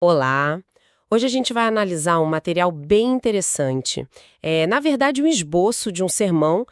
Olá! Hoje a gente vai analisar um material bem interessante. Na verdade, um esboço de um sermão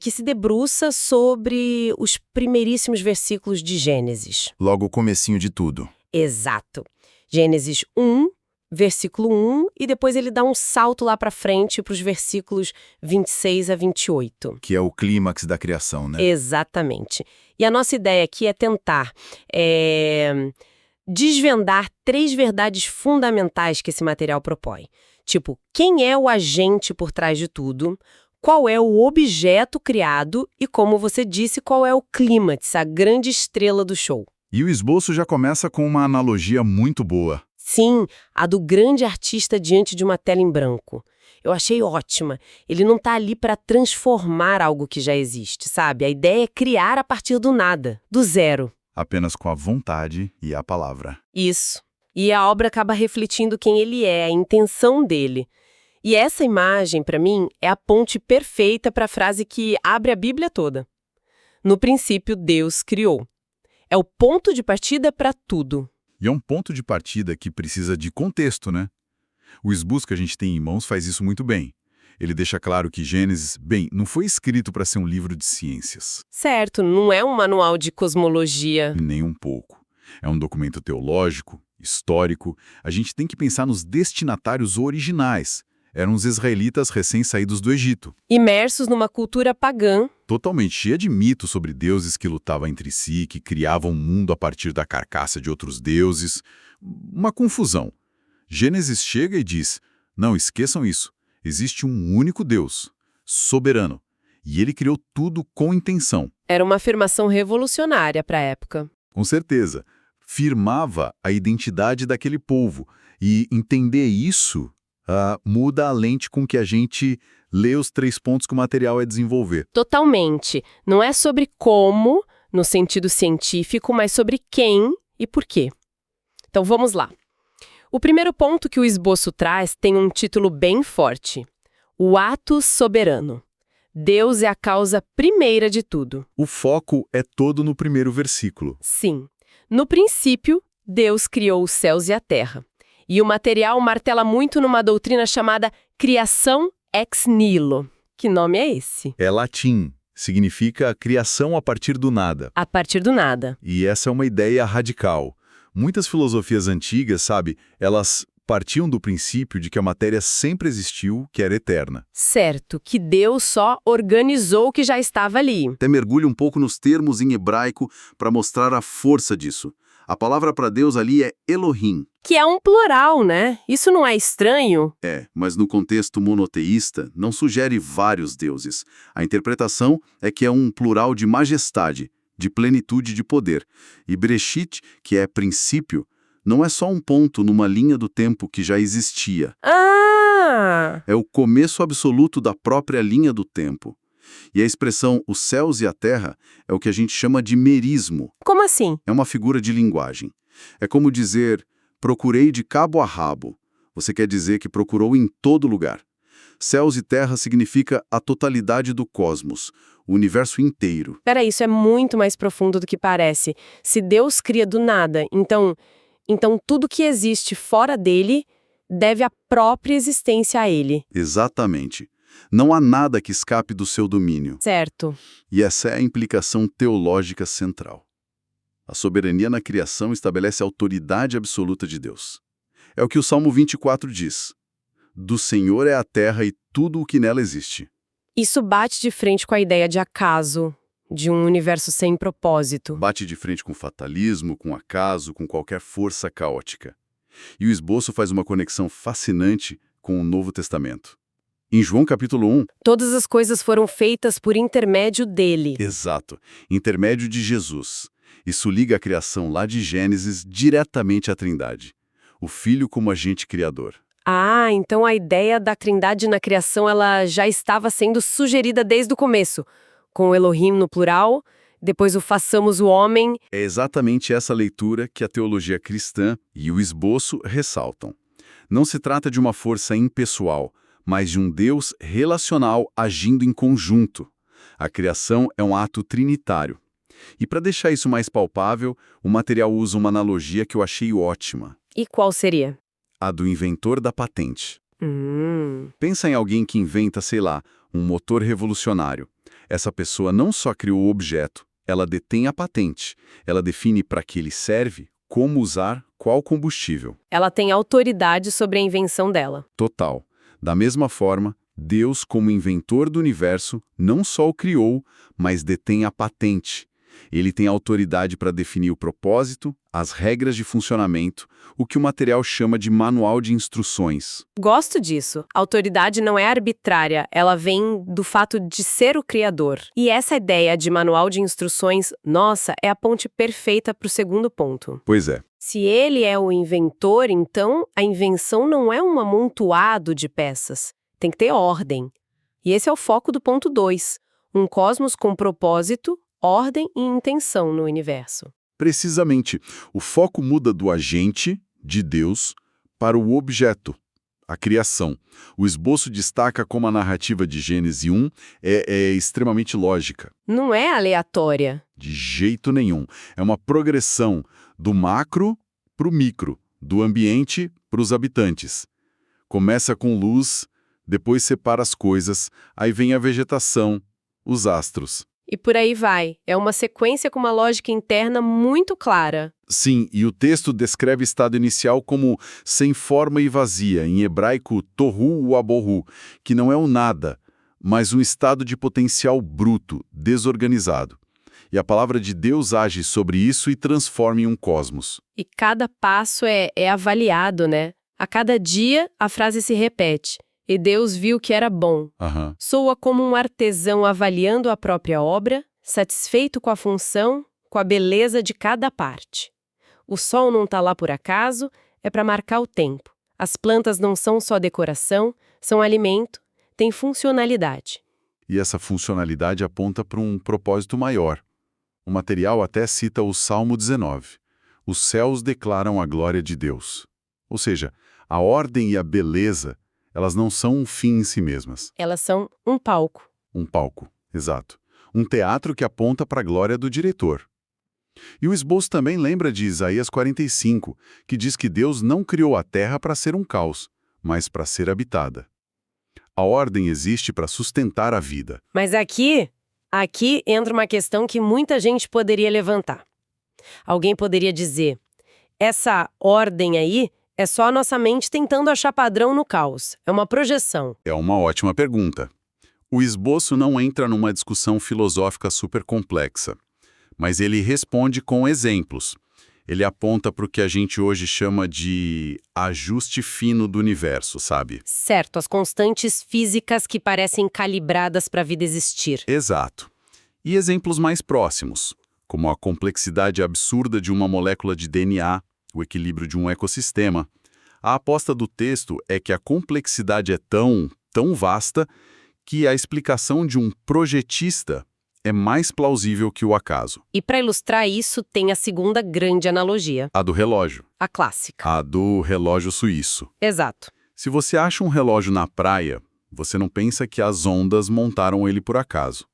que se debruça sobre os primeiríssimos versículos de Gênesis. Logo o comecinho de tudo. Exato. Gênesis 1, versículo 1, e depois ele dá um salto lá para frente para os versículos 26 a 28. Que é o clímax da criação, né? Exatamente. E a nossa ideia aqui é tentar desvendar 3 verdades fundamentais que esse material propõe. Tipo, quem é o agente por trás de tudo, qual é o objeto criado e, como você disse, qual é o clímax, a grande estrela do show. E o esboço já começa com uma analogia muito boa. Sim, a do grande artista diante de uma tela em branco. Eu achei ótima. Ele não está ali para transformar algo que já existe, sabe? A ideia é criar a partir do nada, do zero. Apenas com a vontade e a palavra. Isso. E a obra acaba refletindo quem ele é, a intenção dele. E essa imagem, para mim, é a ponte perfeita para a frase que abre a Bíblia toda. No princípio, Deus criou. É o ponto de partida para tudo. E é um ponto de partida que precisa de contexto, né? O esboço que a gente tem em mãos faz isso muito bem. Ele deixa claro que Gênesis, não foi escrito para ser um livro de ciências. Certo, não é um manual de cosmologia. Nem um pouco. É um documento teológico, histórico. A gente tem que pensar nos destinatários originais. Eram os israelitas recém-saídos do Egito. Imersos numa cultura pagã. Totalmente cheia de mitos sobre deuses que lutavam entre si, que criavam um mundo a partir da carcaça de outros deuses. Uma confusão. Gênesis chega e diz, não, esqueçam isso. Existe um único Deus, soberano, e ele criou tudo com intenção. Era uma afirmação revolucionária para a época. Com certeza. Firmava a identidade daquele povo. E entender isso muda a lente com que a gente lê os 3 pontos que o material é desenvolver. Totalmente. Não é sobre como, no sentido científico, mas sobre quem e por quê. Então vamos lá. O primeiro ponto que o esboço traz tem um título bem forte. O ato soberano. Deus é a causa primeira de tudo. O foco é todo no primeiro versículo. Sim. No princípio, Deus criou os céus e a terra. E o material martela muito numa doutrina chamada criação ex nihilo. Que nome é esse? É latim. Significa criação a partir do nada. A partir do nada. E essa é uma ideia radical. Muitas filosofias antigas, elas partiam do princípio de que a matéria sempre existiu, que era eterna. Certo, que Deus só organizou o que já estava ali. Até mergulhe um pouco nos termos em hebraico para mostrar a força disso. A palavra para Deus ali é Elohim. Que é um plural, né? Isso não é estranho? Mas no contexto monoteísta, não sugere vários deuses. A interpretação é que é um plural de majestade, de plenitude de poder. E Bereshit, que é princípio, não é só um ponto numa linha do tempo que já existia. Ah! É o começo absoluto da própria linha do tempo. E a expressão os céus e a terra é o que a gente chama de merismo. Como assim? É uma figura de linguagem. É como dizer, procurei de cabo a rabo. Você quer dizer que procurou em todo lugar. Céus e terra significa a totalidade do cosmos, o universo inteiro. Peraí, isso é muito mais profundo do que parece. Se Deus cria do nada, então tudo que existe fora dele deve a própria existência a ele. Exatamente. Não há nada que escape do seu domínio. Certo. E essa é a implicação teológica central. A soberania na criação estabelece a autoridade absoluta de Deus. É o que o Salmo 24 diz. Do Senhor é a terra e tudo o que nela existe. Isso bate de frente com a ideia de acaso, de um universo sem propósito. Bate de frente com fatalismo, com acaso, com qualquer força caótica. E o esboço faz uma conexão fascinante com o Novo Testamento. Em João capítulo 1... Todas as coisas foram feitas por intermédio dele. Exato. Intermédio de Jesus. Isso liga a criação lá de Gênesis diretamente à Trindade. O Filho como agente criador. Ah, então a ideia da Trindade na criação ela já estava sendo sugerida desde o começo. Com o Elohim no plural, depois o façamos o homem. É exatamente essa leitura que a teologia cristã e o esboço ressaltam. Não se trata de uma força impessoal, mas de um Deus relacional agindo em conjunto. A criação é um ato trinitário. E para deixar isso mais palpável, o material usa uma analogia que eu achei ótima. E qual seria? A do inventor da patente. Hum. Pensa em alguém que inventa, sei lá, um motor revolucionário. Essa pessoa não só criou o objeto, ela detém a patente. Ela define para que ele serve, como usar, qual combustível. Ela tem autoridade sobre a invenção dela. Total. Da mesma forma, Deus, como inventor do universo, não só o criou, mas detém a patente. Ele tem autoridade para definir o propósito, as regras de funcionamento, o que o material chama de manual de instruções. Gosto disso. A autoridade não é arbitrária, ela vem do fato de ser o criador. E essa ideia de manual de instruções, nossa, é a ponte perfeita para o segundo ponto. Pois é. Se ele é o inventor, então a invenção não é um amontoado de peças. Tem que ter ordem. E esse é o foco do ponto 2. Um cosmos com propósito, ordem e intenção no universo. Precisamente, o foco muda do agente, de Deus, para o objeto, a criação. O esboço destaca como a narrativa de Gênesis 1 é extremamente lógica. Não é aleatória. De jeito nenhum. É uma progressão do macro para o micro, do ambiente para os habitantes. Começa com luz, depois separa as coisas, aí vem a vegetação, os astros. E por aí vai. É uma sequência com uma lógica interna muito clara. Sim, e o texto descreve o estado inicial como sem forma e vazia, em hebraico tohu wabohu, que não é um nada, mas um estado de potencial bruto, desorganizado. E a palavra de Deus age sobre isso e transforma em um cosmos. E cada passo é avaliado, né? A cada dia a frase se repete. E Deus viu que era bom. Soa como um artesão avaliando a própria obra, satisfeito com a função, com a beleza de cada parte. O sol não está lá por acaso, é para marcar o tempo. As plantas não são só decoração, são alimento, têm funcionalidade. E essa funcionalidade aponta para um propósito maior. O material até cita o Salmo 19. Os céus declaram a glória de Deus. Ou seja, a ordem e a beleza, elas não são um fim em si mesmas. Elas são um palco. Um palco, exato. Um teatro que aponta para a glória do diretor. E o esboço também lembra de Isaías 45, que diz que Deus não criou a terra para ser um caos, mas para ser habitada. A ordem existe para sustentar a vida. Mas aqui entra uma questão que muita gente poderia levantar. Alguém poderia dizer, essa ordem aí é só a nossa mente tentando achar padrão no caos. É uma projeção. É uma ótima pergunta. O esboço não entra numa discussão filosófica super complexa, mas ele responde com exemplos. Ele aponta para o que a gente hoje chama de ajuste fino do universo, sabe? Certo, as constantes físicas que parecem calibradas para a vida existir. Exato. E exemplos mais próximos, como a complexidade absurda de uma molécula de DNA, o equilíbrio de um ecossistema. A aposta do texto é que a complexidade é tão vasta que a explicação de um projetista é mais plausível que o acaso. E para ilustrar isso, tem a segunda grande analogia. A do relógio. A clássica. A do relógio suíço. Exato. Se você acha um relógio na praia, você não pensa que as ondas montaram ele por acaso.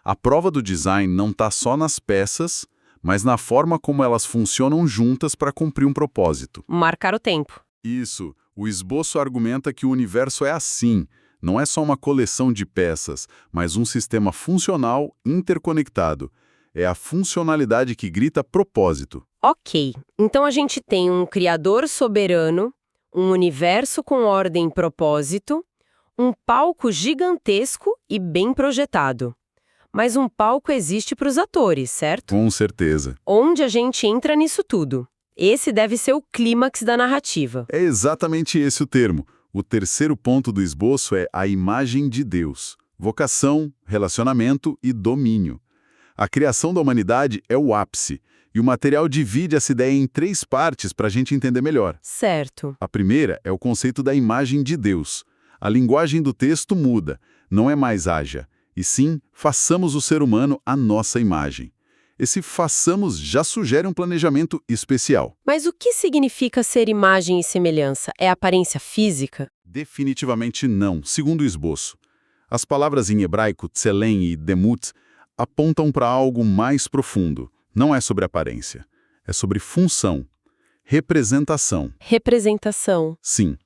A prova do design não está só nas peças, mas na forma como elas funcionam juntas para cumprir um propósito. Marcar o tempo. Isso. O esboço argumenta que o universo é assim. Não é só uma coleção de peças, mas um sistema funcional interconectado. É a funcionalidade que grita propósito. Ok. Então a gente tem um criador soberano, um universo com ordem e propósito, um palco gigantesco e bem projetado. Mas um palco existe para os atores, certo? Com certeza. Onde a gente entra nisso tudo? Esse deve ser o clímax da narrativa. É exatamente esse o termo. O terceiro ponto do esboço é a imagem de Deus. Vocação, relacionamento e domínio. A criação da humanidade é o ápice, e o material divide essa ideia em 3 partes para a gente entender melhor. Certo. A primeira é o conceito da imagem de Deus. A linguagem do texto muda, não é mais haja, e sim, façamos o ser humano à nossa imagem. Esse façamos já sugere um planejamento especial. Mas o que significa ser imagem e semelhança? É aparência física? Definitivamente não, segundo o esboço. As palavras em hebraico tselem e demut apontam para algo mais profundo. Não é sobre aparência, é sobre função. representação. Representação. Sim.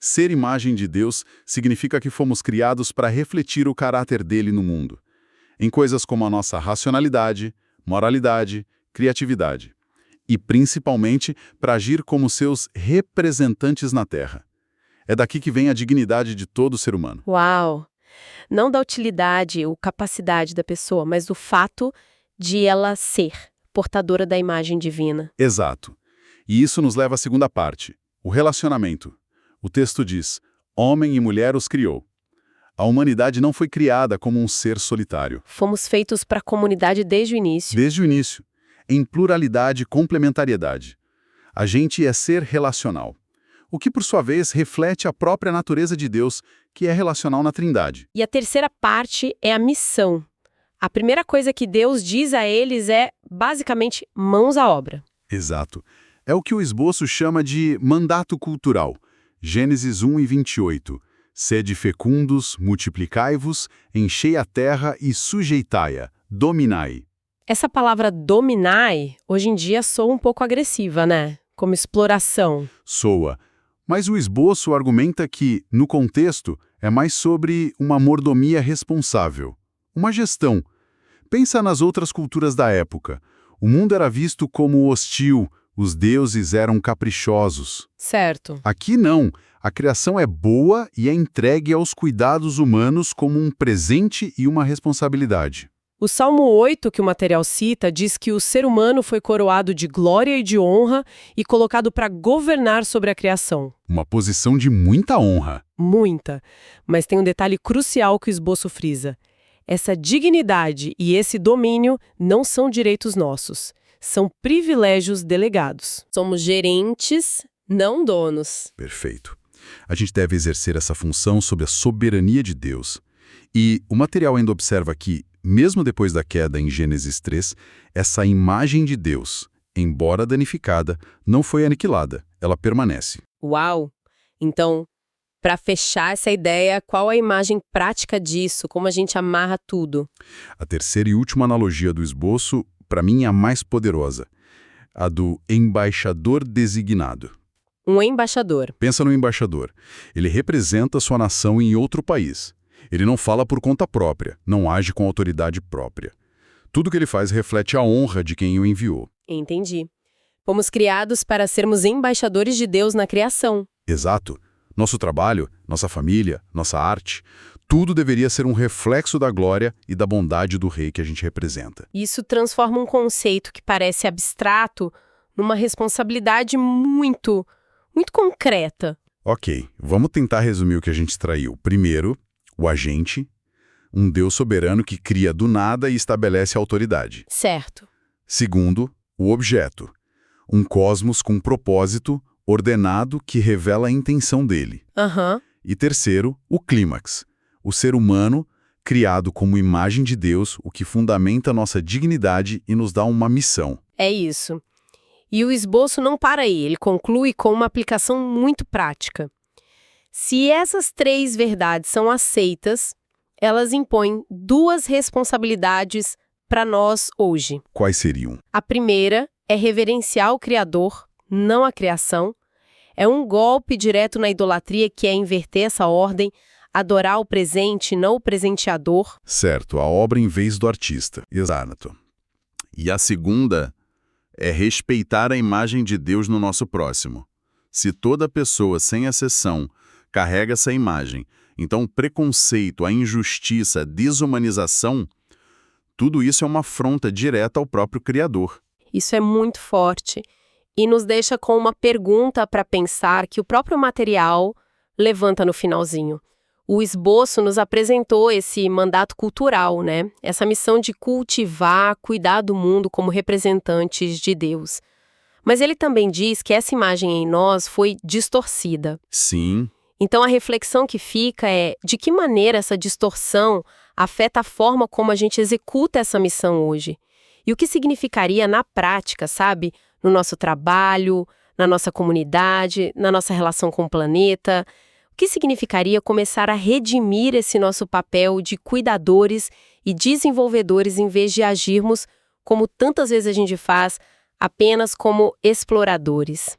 Ser imagem de Deus significa que fomos criados para refletir o caráter dele no mundo, em coisas como a nossa racionalidade, moralidade, criatividade, e principalmente para agir como seus representantes na Terra. É daqui que vem a dignidade de todo ser humano. Uau! Não da utilidade ou capacidade da pessoa, mas do fato de ela ser portadora da imagem divina. Exato. E isso nos leva à segunda parte, o relacionamento. O texto diz, homem e mulher os criou. A humanidade não foi criada como um ser solitário. Fomos feitos para a comunidade desde o início. Desde o início, em pluralidade e complementariedade. A gente é ser relacional, o que por sua vez reflete a própria natureza de Deus, que é relacional na Trindade. E a terceira parte é a missão. A primeira coisa que Deus diz a eles é, basicamente, mãos à obra. Exato. É o que o esboço chama de mandato cultural. Gênesis 1:28. Sede fecundos, multiplicai-vos, enchei a terra e sujeitai-a, dominai. Essa palavra dominai, hoje em dia, soa um pouco agressiva, né? Como exploração. Soa. Mas o esboço argumenta que, no contexto, é mais sobre uma mordomia responsável, uma gestão. Pensa nas outras culturas da época. O mundo era visto como hostil, os deuses eram caprichosos. Certo. Aqui não. A criação é boa e é entregue aos cuidados humanos como um presente e uma responsabilidade. O Salmo 8, que o material cita, diz que o ser humano foi coroado de glória e de honra e colocado para governar sobre a criação. Uma posição de muita honra. Muita. Mas tem um detalhe crucial que o esboço frisa. Essa dignidade e esse domínio não são direitos nossos. São privilégios delegados. Somos gerentes, não donos. Perfeito. A gente deve exercer essa função sob a soberania de Deus. E o material ainda observa que, mesmo depois da queda em Gênesis 3, essa imagem de Deus, embora danificada, não foi aniquilada, ela permanece. Uau! Então, para fechar essa ideia, qual a imagem prática disso? Como a gente amarra tudo? A terceira e última analogia do esboço, para mim, é a mais poderosa, a do embaixador designado. Um embaixador. Pensa no embaixador. Ele representa sua nação em outro país. Ele não fala por conta própria, não age com autoridade própria. Tudo que ele faz reflete a honra de quem o enviou. Entendi. Fomos criados para sermos embaixadores de Deus na criação. Exato. Nosso trabalho, nossa família, nossa arte, tudo deveria ser um reflexo da glória e da bondade do rei que a gente representa. Isso transforma um conceito que parece abstrato numa responsabilidade muito concreta. Ok, vamos tentar resumir o que a gente extraiu. Primeiro, o agente, um Deus soberano que cria do nada e estabelece a autoridade. Certo. Segundo, o objeto, um cosmos com propósito, ordenado que revela a intenção dele. Aham. E terceiro, o clímax, o ser humano criado como imagem de Deus, o que fundamenta nossa dignidade e nos dá uma missão. É isso. E o esboço não para aí, ele conclui com uma aplicação muito prática. Se essas três verdades são aceitas, elas impõem duas responsabilidades para nós hoje. Quais seriam? A primeira é reverenciar o Criador, não a criação. É um golpe direto na idolatria que é inverter essa ordem, adorar o presente, não o presenteador. Certo, a obra em vez do artista. Exato. E a segunda é respeitar a imagem de Deus no nosso próximo. Se toda pessoa, sem exceção, carrega essa imagem, então o preconceito, a injustiça, a desumanização, tudo isso é uma afronta direta ao próprio Criador. Isso é muito forte e nos deixa com uma pergunta para pensar que o próprio material levanta no finalzinho. O esboço nos apresentou esse mandato cultural, né? Essa missão de cultivar, cuidar do mundo como representantes de Deus. Mas ele também diz que essa imagem em nós foi distorcida. Sim. Então a reflexão que fica é de que maneira essa distorção afeta a forma como a gente executa essa missão hoje. E o que significaria na prática, sabe? No nosso trabalho, na nossa comunidade, na nossa relação com o planeta. O que significaria começar a redimir esse nosso papel de cuidadores e desenvolvedores em vez de agirmos, como tantas vezes a gente faz, apenas como exploradores.